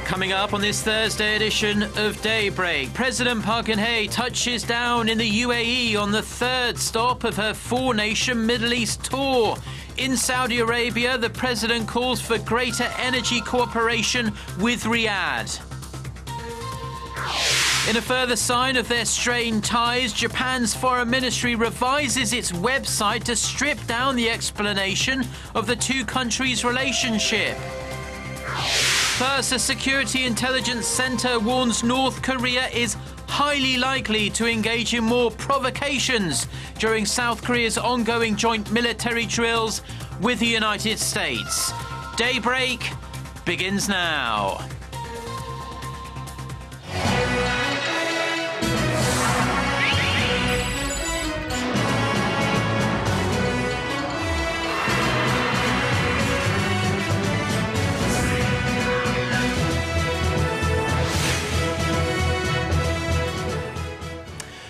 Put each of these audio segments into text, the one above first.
Coming up on this Thursday edition of Daybreak, President Park Geun-hye touches down in the UAE on the third stop of her four-nation Middle East tour. In Saudi Arabia, the president calls for greater energy cooperation with Riyadh. In a further sign of their strained ties, Japan's foreign ministry revises its website to strip down the explanation of the two countries' relationship. Plus, the Security Intelligence Center warns North Korea is highly likely to engage in more provocations during South Korea's ongoing joint military drills with the United States. Daybreak begins now.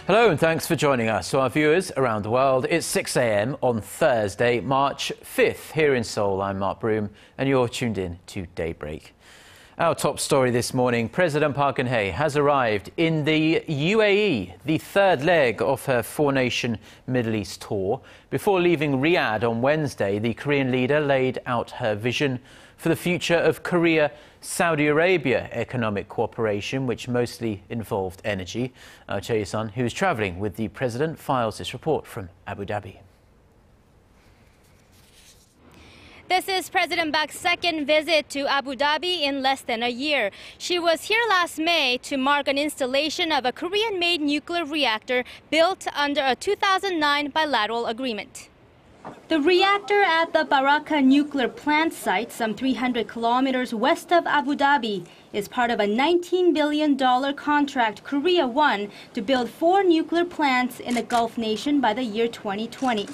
Hello and thanks for joining us. So our viewers around the world, it's 6 a.m. on Thursday, March 5th. Here in Seoul, I'm Mark Broome and you're tuned in to Daybreak. Our top story this morning, President Park Geun-hye has arrived in the UAE, the third leg of her four-nation Middle East tour. Before leaving Riyadh on Wednesday, the Korean leader laid out her vision for the future of Korea-Saudi Arabia economic cooperation, which mostly involved energy. Chae-sun, who is travelling with the president, files this report from Abu Dhabi. This is President Park's second visit to Abu Dhabi in less than a year. She was here last May to mark an installation of a Korean-made nuclear reactor built under a 2009 bilateral agreement. The reactor at the Baraka nuclear plant site, some 300 kilometers west of Abu Dhabi, is part of a $19 billion contract Korea won to build 4 nuclear plants in the Gulf nation by the year 2020.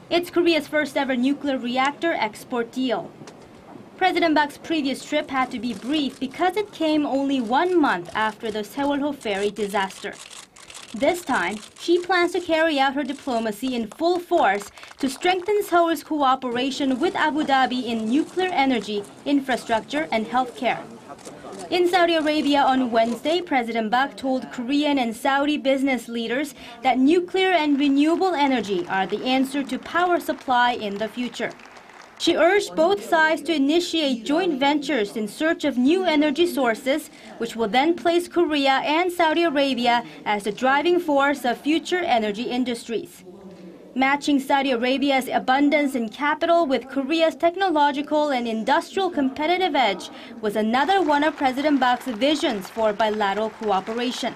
It's Korea's first ever nuclear reactor export deal. President Park's previous trip had to be brief because it came only 1 month after the Seoul ferry disaster. This time, she plans to carry out her diplomacy in full force to strengthen Seoul's cooperation with Abu Dhabi in nuclear energy, infrastructure, and healthcare. In Saudi Arabia on Wednesday, President Park told Korean and Saudi business leaders that nuclear and renewable energy are the answer to power supply in the future. She urged both sides to initiate joint ventures in search of new energy sources, which will then place Korea and Saudi Arabia as the driving force of future energy industries. Matching Saudi Arabia's abundance in capital with Korea's technological and industrial competitive edge was another one of President Park's visions for bilateral cooperation.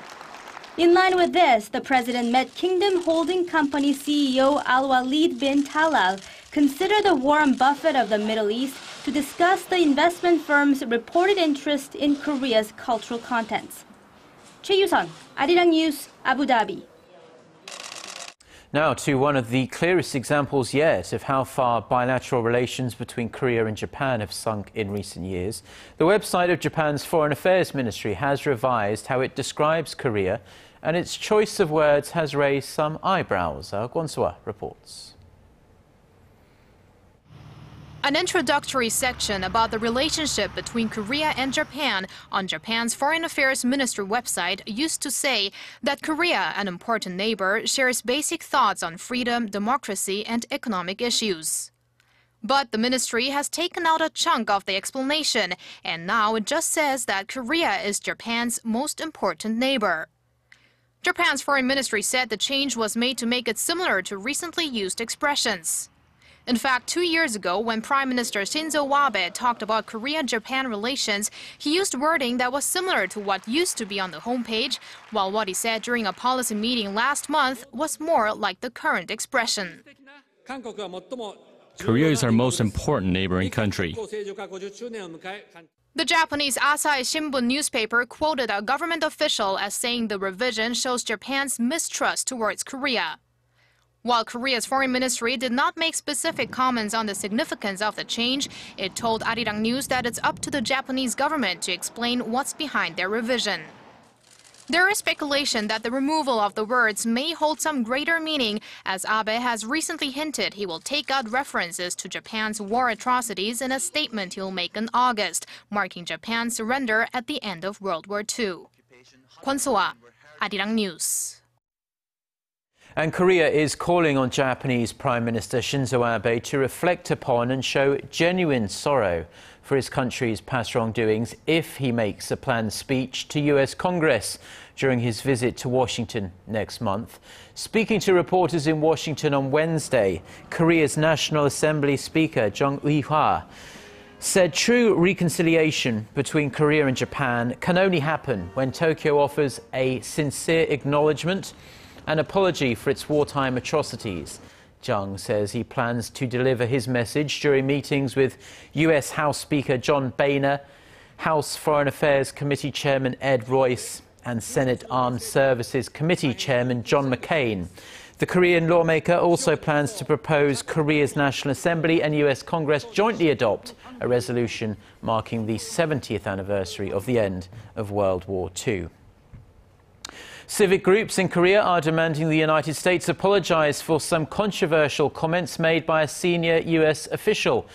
In line with this, the president met Kingdom Holding Company CEO Al-Walid bin Talal, considered the Warren Buffett of the Middle East, to discuss the investment firm's reported interest in Korea's cultural contents. Chae-sun, Arirang News, Abu Dhabi. Now to one of the clearest examples yet of how far bilateral relations between Korea and Japan have sunk in recent years. The website of Japan's Foreign Affairs Ministry has revised how it describes Korea, and its choice of words has raised some eyebrows. Kwon-swa reports. An introductory section about the relationship between Korea and Japan on Japan's Foreign Affairs Ministry website used to say that Korea, an important neighbor, shares basic thoughts on freedom, democracy, and economic issues. But the ministry has taken out a chunk of the explanation, and now it just says that Korea is Japan's most important neighbor. Japan's foreign ministry said the change was made to make it similar to recently used expressions. In fact, 2 years ago, when Prime Minister Shinzo Abe talked about Korea-Japan relations, he used wording that was similar to what used to be on the homepage, while what he said during a policy meeting last month was more like the current expression. Korea is our most important neighboring country. The Japanese Asahi Shimbun newspaper quoted a government official as saying the revision shows Japan's mistrust towards Korea. While Korea's foreign ministry did not make specific comments on the significance of the change, it told Arirang News that it's up to the Japanese government to explain what's behind their revision. There is speculation that the removal of the words may hold some greater meaning, as Abe has recently hinted he will take out references to Japan's war atrocities in a statement he'll make in August, marking Japan's surrender at the end of World War II. Kwon So-ah, Arirang News. And Korea is calling on Japanese Prime Minister Shinzo Abe to reflect upon and show genuine sorrow for his country's past wrongdoings if he makes a planned speech to US Congress during his visit to Washington next month. Speaking to reporters in Washington on Wednesday, Korea's National Assembly Speaker Jung Eui-hwa said true reconciliation between Korea and Japan can only happen when Tokyo offers a sincere acknowledgement and apology for its wartime atrocities. Jung says he plans to deliver his message during meetings with US House Speaker John Boehner, House Foreign Affairs Committee Chairman Ed Royce, and Senate Armed Services Committee Chairman John McCain. The Korean lawmaker also plans to propose Korea's National Assembly and US Congress jointly adopt a resolution marking the 70th anniversary of the end of World War II. Civic groups in Korea are demanding the United States apologize for some controversial comments made by a senior US official.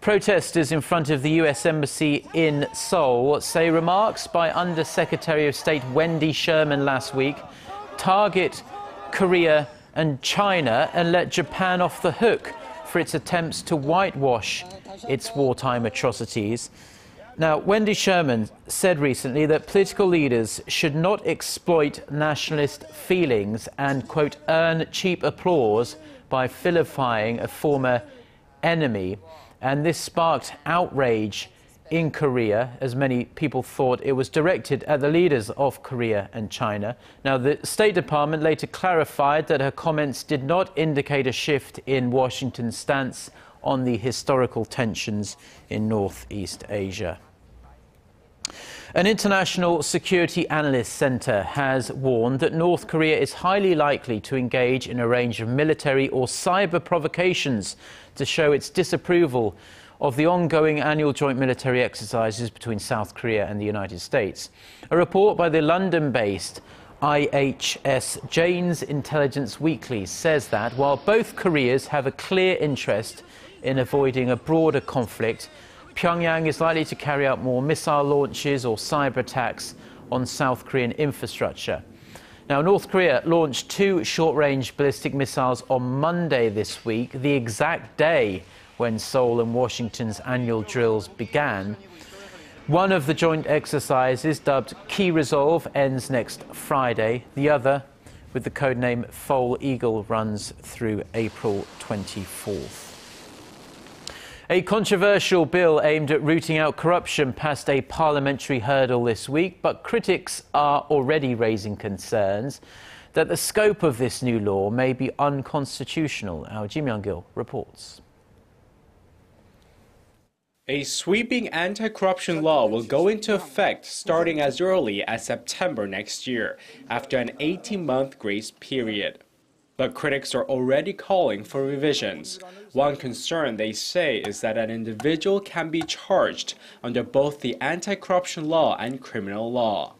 Protesters in front of the US Embassy in Seoul say remarks by Under-Secretary of State Wendy Sherman last week target Korea and China and let Japan off the hook for its attempts to whitewash its wartime atrocities. Now, Wendy Sherman said recently that political leaders should not exploit nationalist feelings and, quote, earn cheap applause by vilifying a former enemy. And this sparked outrage in Korea, as many people thought it was directed at the leaders of Korea and China. Now, the State Department later clarified that her comments did not indicate a shift in Washington's stance on the historical tensions in Northeast Asia. An international security analyst centre has warned that North Korea is highly likely to engage in a range of military or cyber provocations to show its disapproval of the ongoing annual joint military exercises between South Korea and the United States. A report by the London-based IHS Jane's Intelligence Weekly says that while both Koreas have a clear interest in avoiding a broader conflict, Pyongyang is likely to carry out more missile launches or cyber attacks on South Korean infrastructure. Now, North Korea launched 2 short-range ballistic missiles on Monday this week, the exact day when Seoul and Washington's annual drills began. One of the joint exercises, dubbed Key Resolve, ends next Friday. The other, with the codename Foal Eagle, runs through April 24th. A controversial bill aimed at rooting out corruption passed a parliamentary hurdle this week, but critics are already raising concerns that the scope of this new law may be unconstitutional. Our Ji Myung-gil reports. A sweeping anti-corruption law will go into effect starting as early as September next year, after an 18-month grace period. But critics are already calling for revisions. One concern, they say, is that an individual can be charged under both the anti-corruption law and criminal law.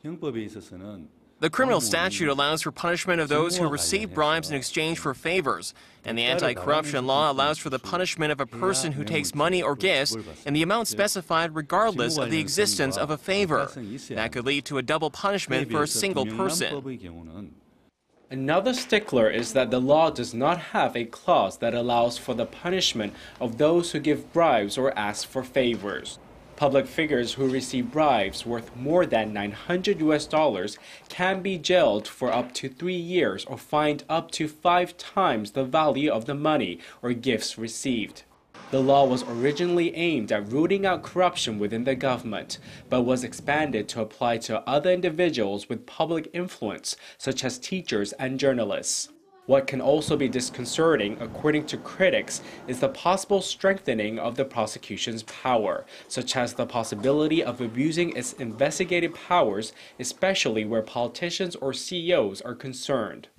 The criminal statute allows for punishment of those who receive bribes in exchange for favors, and the anti-corruption law allows for the punishment of a person who takes money or gifts in the amount specified regardless of the existence of a favor. That could lead to a double punishment for a single person. Another stickler is that the law does not have a clause that allows for the punishment of those who give bribes or ask for favors. Public figures who receive bribes worth more than $900 can be jailed for up to 3 years or fined up to 5 times the value of the money or gifts received. The law was originally aimed at rooting out corruption within the government, but was expanded to apply to other individuals with public influence, such as teachers and journalists. What can also be disconcerting, according to critics, is the possible strengthening of the prosecution's power, such as the possibility of abusing its investigative powers, especially where politicians or CEOs are concerned.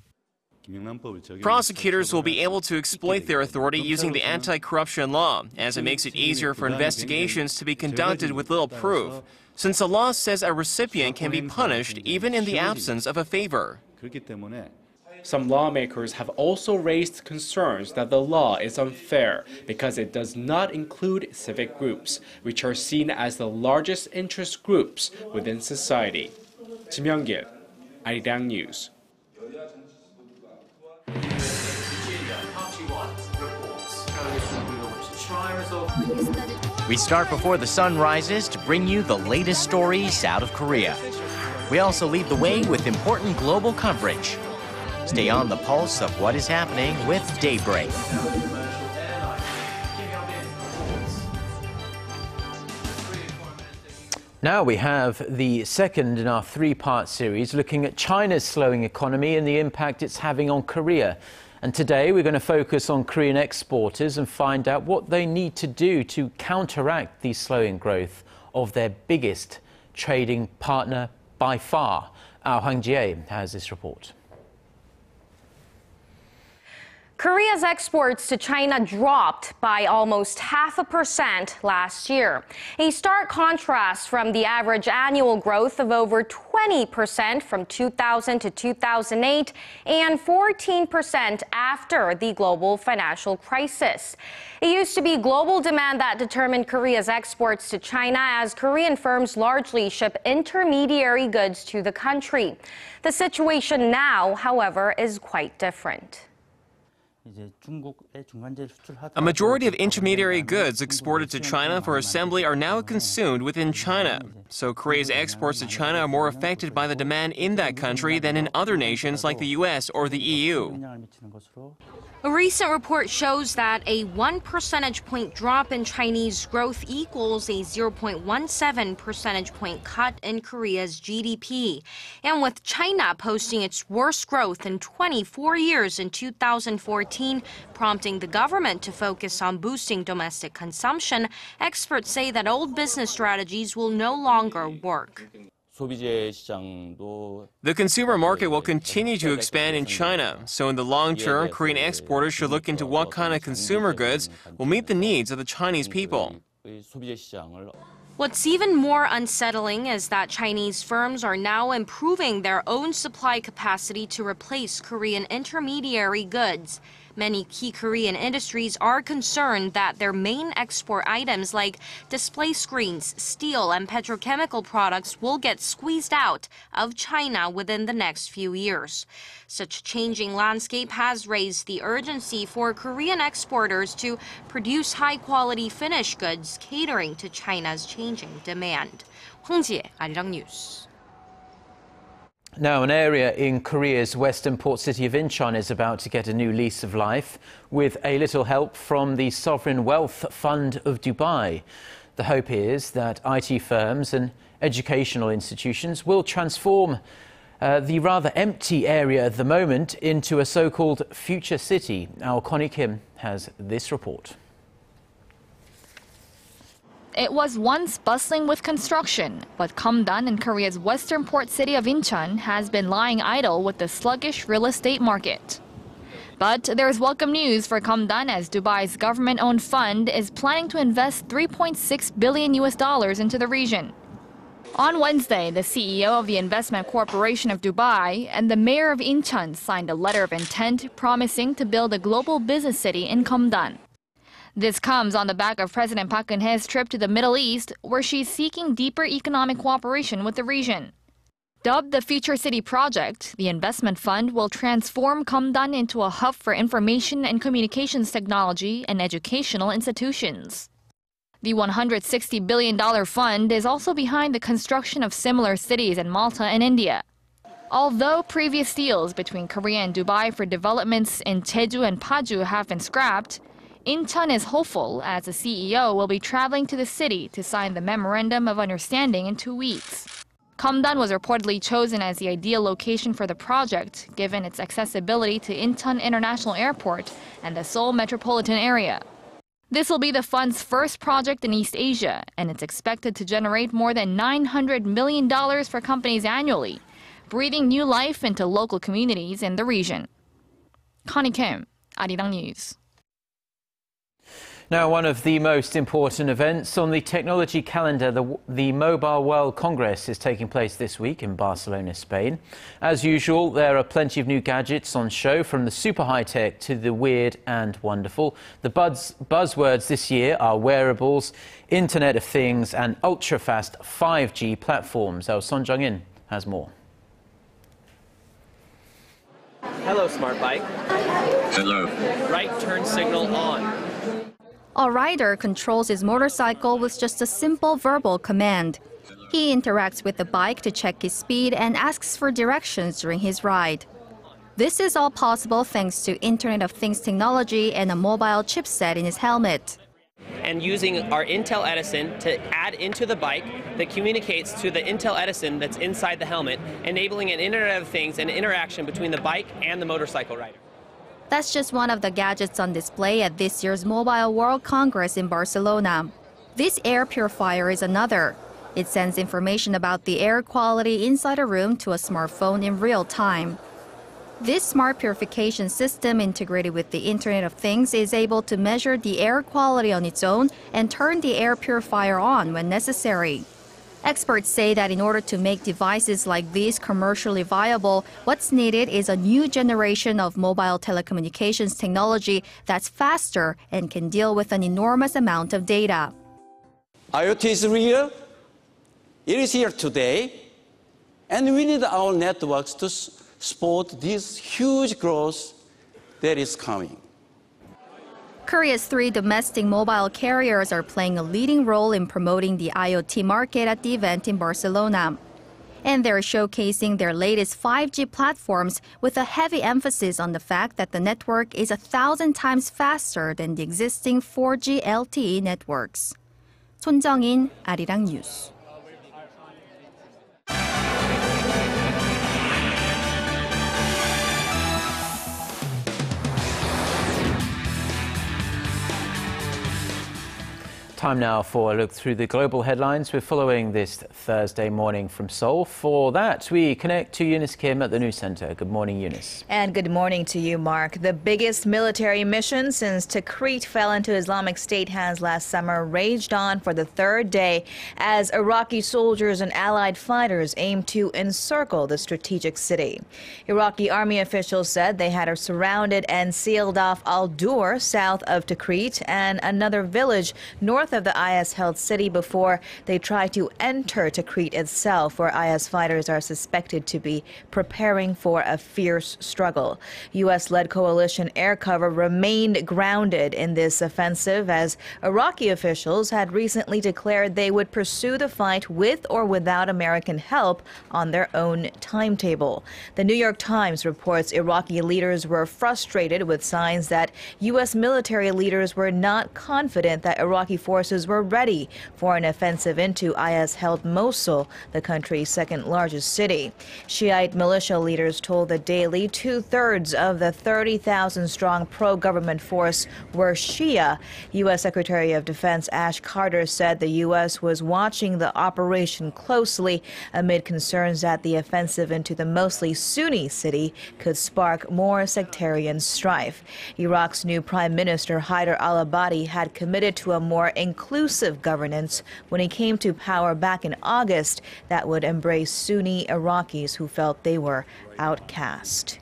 Prosecutors will be able to exploit their authority using the anti-corruption law, as it makes it easier for investigations to be conducted with little proof, since the law says a recipient can be punished even in the absence of a favor. Some lawmakers have also raised concerns that the law is unfair because it does not include civic groups, which are seen as the largest interest groups within society. Kim Young-gil, Arirang News. We start before the sun rises to bring you the latest stories out of Korea. We also lead the way with important global coverage. Stay on the pulse of what is happening with Daybreak. Now we have the second in our three-part series looking at China's slowing economy and the impact it's having on Korea. And today we're going to focus on Korean exporters and find out what they need to do to counteract the slowing growth of their biggest trading partner by far. Kang Jungho has this report. Korea's exports to China dropped by almost 0.5% last year, a stark contrast from the average annual growth of over 20% from 2000 to 2008 and 14% after the global financial crisis. It used to be global demand that determined Korea's exports to China, as Korean firms largely ship intermediary goods to the country. The situation now, however, is quite different. A majority of intermediary goods exported to China for assembly are now consumed within China. So Korea's exports to China are more affected by the demand in that country than in other nations like the US or the EU. A recent report shows that a 1 percentage point drop in Chinese growth equals a 0.17 percentage point cut in Korea's GDP. And with China posting its worst growth in 24 years in 2014, prompting the government to focus on boosting domestic consumption, experts say that old business strategies will no longer work. The consumer market will continue to expand in China, so in the long term, Korean exporters should look into what kind of consumer goods will meet the needs of the Chinese people. What's even more unsettling is that Chinese firms are now improving their own supply capacity to replace Korean intermediary goods. Many key Korean industries are concerned that their main export items like display screens, steel, and petrochemical products will get squeezed out of China within the next few years. Such changing landscape has raised the urgency for Korean exporters to produce high-quality finished goods catering to China's changing demand. Hong-Jie, Arirang News. Now, an area in Korea's western port city of Incheon is about to get a new lease of life with a little help from the Sovereign Wealth Fund of Dubai. The hope is that IT firms and educational institutions will transform the rather empty area at the moment into a so-called future city. Our Connie Kim has this report. It was once bustling with construction, but Kamdan in Korea's western port city of Incheon has been lying idle with the sluggish real estate market. But there's welcome news for Kamdan, as Dubai's government-owned fund is planning to invest $3.6 billion into the region. On Wednesday, the CEO of the Investment Corporation of Dubai and the mayor of Incheon signed a letter of intent promising to build a global business city in Kamdan. This comes on the back of President Park Geun-hye's trip to the Middle East, where she's seeking deeper economic cooperation with the region. Dubbed the Future City Project, the investment fund will transform Kamdan into a hub for information and communications technology and educational institutions. The $160 billion fund is also behind the construction of similar cities in Malta and India. Although previous deals between Korea and Dubai for developments in Jeju and Paju have been scrapped, Incheon is hopeful, as the CEO will be traveling to the city to sign the Memorandum of Understanding in 2 weeks. Kamdan was reportedly chosen as the ideal location for the project, given its accessibility to Incheon International Airport and the Seoul metropolitan area. This will be the fund's first project in East Asia, and it's expected to generate more than $900 million for companies annually, breathing new life into local communities in the region. Connie Kim, Arirang News. Now, one of the most important events on the technology calendar, the Mobile World Congress, is taking place this week in Barcelona, Spain. As usual, there are plenty of new gadgets on show, from the super high-tech to the weird and wonderful. The buzzwords this year are wearables, Internet of Things and ultra-fast 5G platforms. Our Son Jung-in has more. Hello, smart bike. Hello. Right turn signal on. A rider controls his motorcycle with just a simple verbal command. He interacts with the bike to check his speed and asks for directions during his ride. This is all possible thanks to Internet of Things technology and a mobile chipset in his helmet. And using our Intel Edison to add into the bike that communicates to the Intel Edison that's inside the helmet, enabling an Internet of Things and interaction between the bike and the motorcycle rider. That's just one of the gadgets on display at this year's Mobile World Congress in Barcelona. This air purifier is another. It sends information about the air quality inside a room to a smartphone in real time. This smart purification system, integrated with the Internet of Things, is able to measure the air quality on its own and turn the air purifier on when necessary. Experts say that in order to make devices like these commercially viable, what's needed is a new generation of mobile telecommunications technology that's faster and can deal with an enormous amount of data. IoT is real. It is here today. And we need our networks to support this huge growth that is coming. Korea's 3 domestic mobile carriers are playing a leading role in promoting the IoT market at the event in Barcelona. And they're showcasing their latest 5G platforms with a heavy emphasis on the fact that the network is 1,000 times faster than the existing 4G LTE networks. Son Jung-in, Arirang News. Time now for a look through the global headlines. We're following this Thursday morning from Seoul. For that, we connect to Eunice Kim at the News Center. Good morning, Eunice. And good morning to you, Mark. The biggest military mission since Tikrit fell into Islamic State has last summer raged on for the third day as Iraqi soldiers and allied fighters aim to encircle the strategic city. Iraqi army officials said they had surrounded and sealed off Al-Dur south of Tikrit and another village north of the IS-held city before they try to enter Tikrit itself, where IS fighters are suspected to be preparing for a fierce struggle. U.S.-led coalition air cover remained grounded in this offensive as Iraqi officials had recently declared they would pursue the fight with or without American help on their own timetable. The New York Times reports Iraqi leaders were frustrated with signs that U.S. military leaders were not confident that Iraqi forces were ready for an offensive into IS-held Mosul, the country's second-largest city. Shiite militia leaders told the Daily 2/3 of the 30,000-strong pro-government force were Shia. U.S. Secretary of Defense Ash Carter said the U.S. was watching the operation closely amid concerns that the offensive into the mostly Sunni city could spark more sectarian strife. Iraq's new Prime Minister Haider al-Abadi had committed to a more inclusive governance when he came to power back in August that would embrace Sunni Iraqis who felt they were outcast.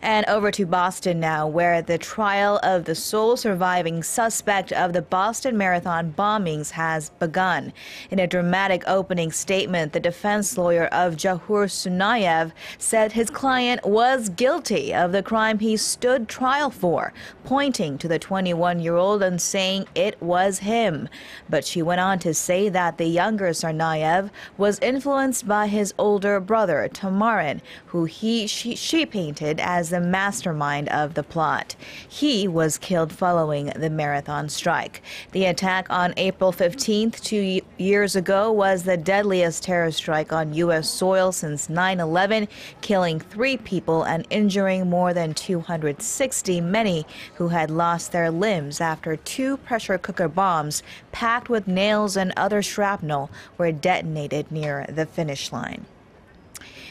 And over to Boston now, where the trial of the sole surviving suspect of the Boston Marathon bombings has begun. In a dramatic opening statement, the defense lawyer of Jahur Sunayev said his client was guilty of the crime he stood trial for, pointing to the 21-year-old and saying it was him. But she went on to say that the younger Tsarnaev was influenced by his older brother, Tamarin, who she painted as the mastermind of the plot. He was killed following the marathon strike. The attack on April 15th, 2 years ago, was the deadliest terror strike on U.S. soil since 9/11, killing 3 people and injuring more than 260, many who had lost their limbs after 2 pressure cooker bombs packed with nails and other shrapnel were detonated near the finish line.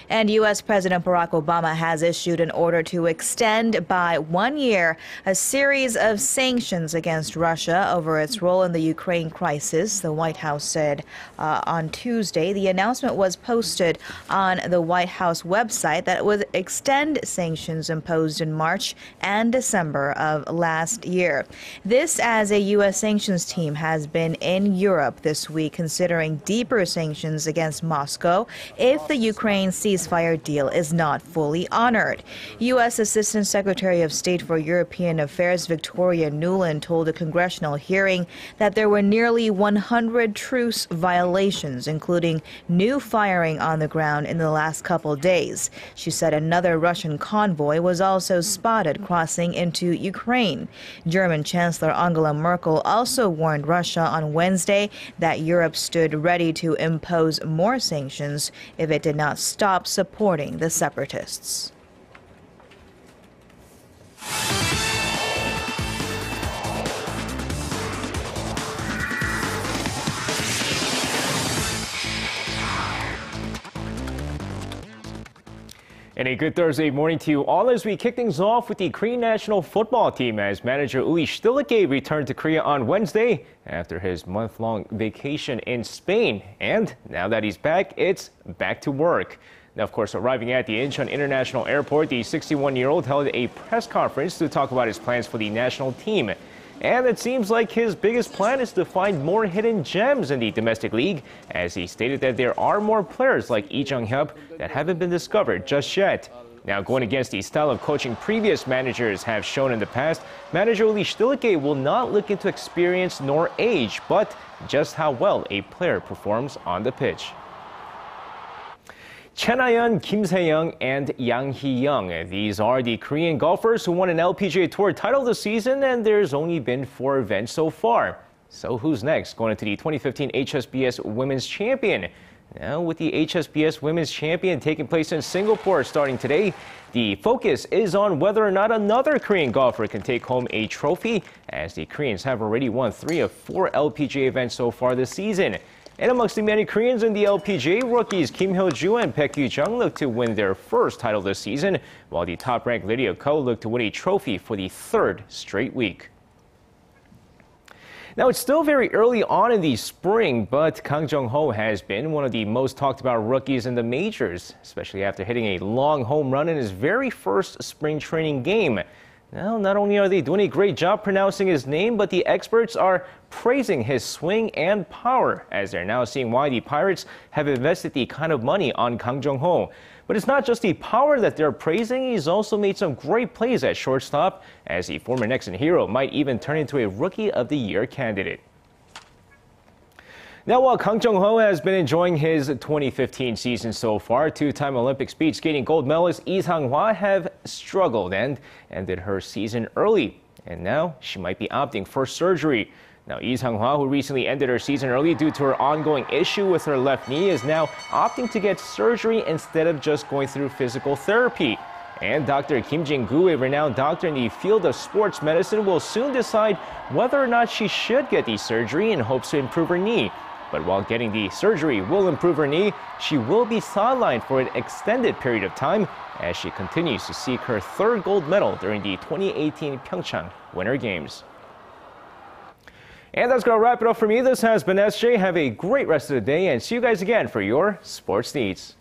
And U.S. President Barack Obama has issued an order to extend by 1 year a series of sanctions against Russia over its role in the Ukraine crisis, the White House said on Tuesday. The announcement was posted on the White House website that would extend sanctions imposed in March and December of last year. This as a U.S. sanctions team has been in Europe this week considering deeper sanctions against Moscow if the Ukraine ceasefire deal is not fully honored. U.S. Assistant Secretary of State for European Affairs Victoria Nuland told a congressional hearing that there were nearly 100 truce violations, including new firing on the ground in the last couple days. She said another Russian convoy was also spotted crossing into Ukraine. German Chancellor Angela Merkel also warned Russia on Wednesday that Europe stood ready to impose more sanctions if it did not stop supporting the separatists. And a good Thursday morning to you all as we kick things off with the Korean national football team as manager Uli Stilicke returned to Korea on Wednesday after his month-long vacation in Spain. And now that he's back, it's back to work. Now, of course, arriving at the Incheon International Airport, the 61-year-old held a press conference to talk about his plans for the national team. And it seems like his biggest plan is to find more hidden gems in the domestic league, as he stated that there are more players like Lee Jung-hyuk that haven't been discovered just yet. Now, going against the style of coaching previous managers have shown in the past, manager Uli Stilicke will not look into experience nor age, but just how well a player performs on the pitch. Chen Ha-yeon, Kim Se-young, and Yang Hee-young. These are the Korean golfers who won an LPGA Tour title this season, and there's only been 4 events so far. So who's next? Going into the 2015 HSBC Women's Champion. Now, with the HSBC Women's Champion taking place in Singapore starting today, the focus is on whether or not another Korean golfer can take home a trophy, as the Koreans have already won 3 of 4 LPGA events so far this season. And amongst the many Koreans in the LPGA, rookies Kim Hyo-joo and Baek Yu-jung look to win their first title this season, while the top-ranked Lydia Ko look to win a trophy for the 3rd straight week. Now, it's still very early on in the spring, but Kang Jungho has been one of the most talked about rookies in the majors, especially after hitting a long home run in his very first spring training game. Now, not only are they doing a great job pronouncing his name, but the experts are praising his swing and power, as they're now seeing why the Pirates have invested the kind of money on Kang Jungho. But it's not just the power that they're praising, he's also made some great plays at shortstop, as the former Nexan hero might even turn into a Rookie of the Year candidate. Now, while Kang Jungho has been enjoying his 2015 season so far, 2-time Olympic speed skating gold medalist Lee Sang-hwa have struggled and ended her season early. And now she might be opting for surgery. Now, Lee Sang-hwa, who recently ended her season early due to her ongoing issue with her left knee, is now opting to get surgery instead of just going through physical therapy. And Dr. Kim Jin-gu, a renowned doctor in the field of sports medicine, will soon decide whether or not she should get the surgery in hopes to improve her knee. But while getting the surgery will improve her knee, she will be sidelined for an extended period of time as she continues to seek her 3rd gold medal during the 2018 Pyeongchang Winter Games. And that's going to wrap it up for me. This has been SJ. Have a great rest of the day and see you guys again for your sports needs.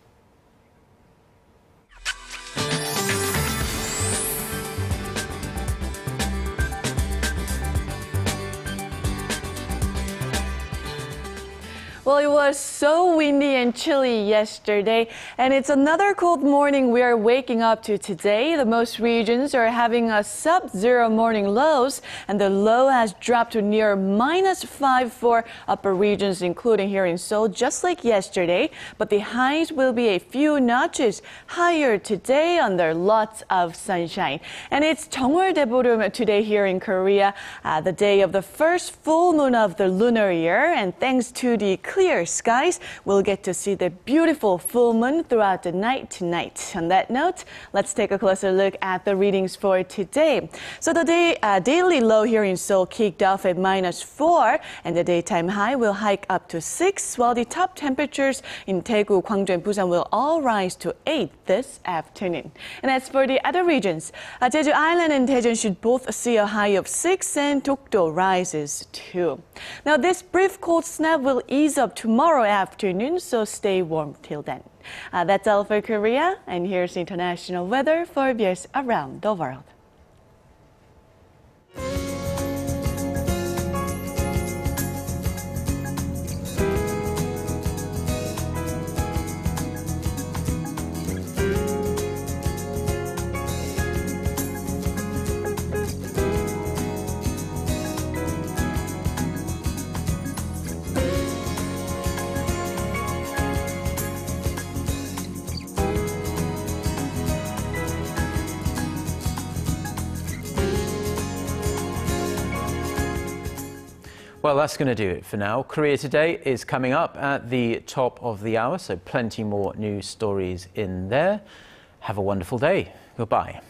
Well, it was so windy and chilly yesterday, and it's another cold morning we are waking up to today. The most regions are having a sub-zero morning lows, and the low has dropped to near -5 for upper regions, including here in Seoul, just like yesterday. But the highs will be a few notches higher today under lots of sunshine. And it's Jeongwol Daeborum today here in Korea, the day of the first full moon of the lunar year, and thanks to the clear skies. We'll get to see the beautiful full moon throughout the night tonight. On that note, let's take a closer look at the readings for today. So the daily low here in Seoul kicked off at -4, and the daytime high will hike up to 6, while the top temperatures in Daegu, Gwangju, and Busan will all rise to 8 this afternoon. And as for the other regions, Jeju Island and Daejeon should both see a high of 6, and Dokdo rises 2. Now, this brief cold snap will ease up tomorrow afternoon, so stay warm till then. That's all for Korea, and here's international weather for viewers around the world. Well, that's going to do it for now. Korea Today is coming up at the top of the hour, so plenty more news stories in there. Have a wonderful day. Goodbye.